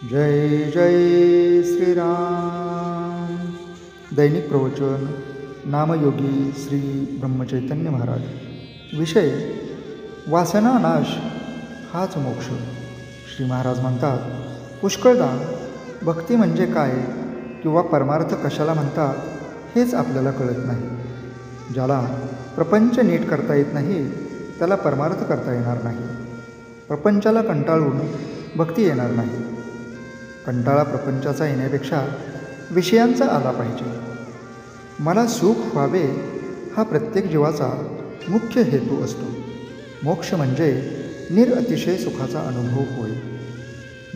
जय जय श्रीराम. दैनिक प्रवचन नामयोगी श्री ब्रह्मचैतन्य महाराज. विषय वासना नाश हाच मोक्ष. श्री महाराज म्हणतात, पुष्कळदा भक्ती म्हणजे काय किंवा परमार्थ कशाला म्हणतात हेच आपल्याला कळत नाही. ज्याला प्रपंच नीट करता येत नाही त्याला परमार्थ करता येणार नाही. प्रपंचाला कंटाळून भक्ती येणार नाही. कंटाळा प्रपंचाचा येण्यापेक्षा विषयांचा आला पाहिजे. मला सुख व्हावे हा प्रत्येक जीवाचा मुख्य हेतू असतो. मोक्ष म्हणजे निरअतिशय सुखाचा अनुभव होय.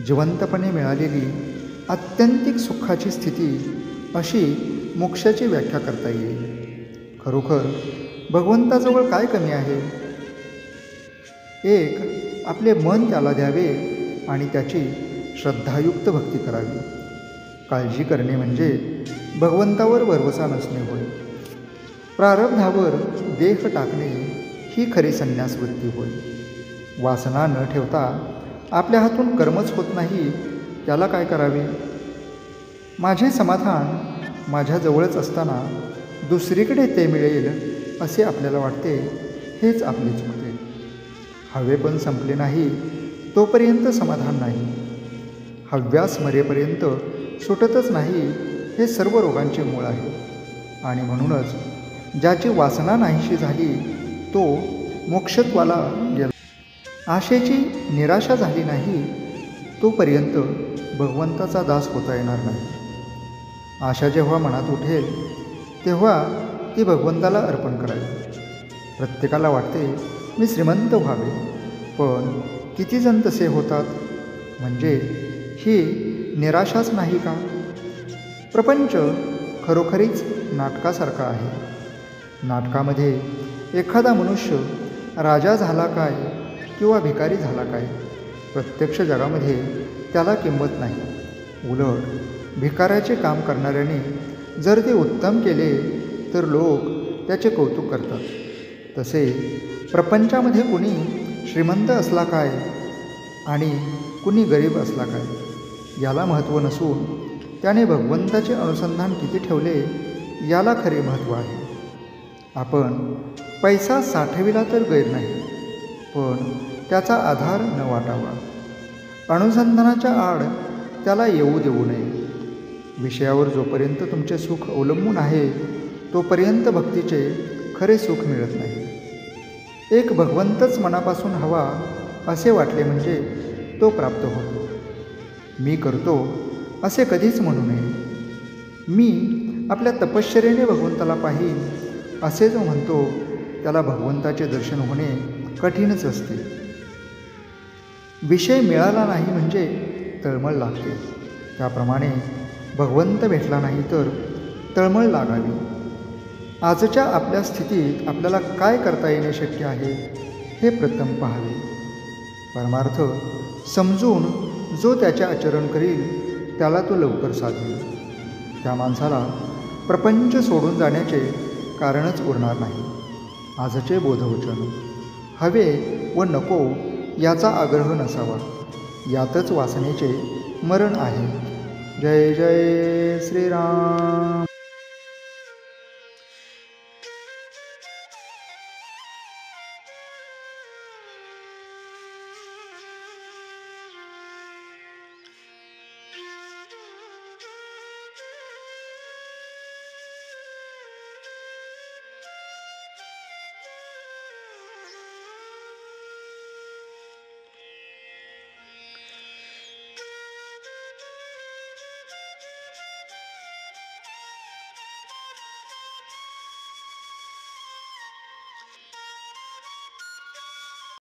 जिवंतपणे मिळालेली आत्यंतिक सुखाची स्थिती अशी मोक्षाची व्याख्या करता येईल. खरोखर भगवंताजवळ काय कमी आहे? एक, आपले मन त्याला द्यावे आणि त्याची श्रद्धायुक्त भक्ती करावी. काळजी करणे म्हणजे भगवंतावर वरवसा नसणे होय. प्रारब्धावर देह टाकणे ही खरी संन्यास वृत्ती होय. वासना न ठेवता आपल्या हातून कर्मच होत नाही, त्याला काय करावे? माझे समाधान माझ्याजवळच असताना दुसरीकडे ते मिळेल असे आपल्याला वाटते, हेच आपले चुकते. हवे पण संपले नाही तोपर्यंत समाधान नाही. हव्यास मरेपर्यंत सुटतच नाही, हे सर्व रोगांचे मूळ आहे. आणि म्हणूनच ज्याची वासना नाहीशी झाली तो मोक्षत्वाला गेला. आशेची निराशा झाली नाही तोपर्यंत भगवंताचा दास होता येणार नाही. आशा जेव्हा मनात उठेल तेव्हा ती भगवंताला अर्पण करावी. प्रत्येकाला वाटते मी श्रीमंत व्हावे, पण किती जण तसे होतात? म्हणजे ही निराशाच नाही का? प्रपंच खरोखरीच नाटकासारखा आहे. नाटकामध्ये एखादा मनुष्य राजा झाला काय किंवा भिकारी झाला काय, प्रत्यक्ष जगामध्ये त्याला किंमत नाही. उलट भिकाऱ्याचे काम करणाऱ्याने जर ते उत्तम केले तर लोक त्याचे कौतुक करतात. तसे प्रपंचामध्ये कुणी श्रीमंत असला काय आणि कुणी गरीब असला काय याला महत्त्व नसून त्याने भगवंताचे अनुसंधान किती ठेवले याला खरे महत्त्व आहे. आपण पैसा साठविला तर गैर नाही, पण त्याचा आधार न वाटावा. अनुसंधानाच्या आड त्याला येऊ देऊ नये. विषयावर जोपर्यंत तुमचे सुख अवलंबून आहे तोपर्यंत भक्तीचे खरे सुख मिळत नाही. एक भगवंतच मनापासून हवा असे वाटले म्हणजे तो प्राप्त होतो. मी करतो असे कधीच म्हणू नये. मी आपल्या तपश्चर्येने भगवंताला पाहीन असे जो म्हणतो त्याला भगवंताचे दर्शन होणे कठीणच असते. विषय मिळाला नाही म्हणजे तळमळ लागते. त्याप्रमाणे भगवंत भेटला नाही तर तळमळ लागावी. आजच्या आपल्या स्थितीत आपल्याला काय करता येणे शक्य आहे हे प्रथम पाहावे. परमार्थ समजून जो त्याचे आचरण करील त्याला तो लवकर साधेल. त्या माणसाला प्रपंच सोडून जाण्याचे कारणच उरणार नाही. आजचे बोधवचन हवे व नको याचा आग्रह नसावा, यातच वासनेचे मरण आहे. जय जय श्रीराम.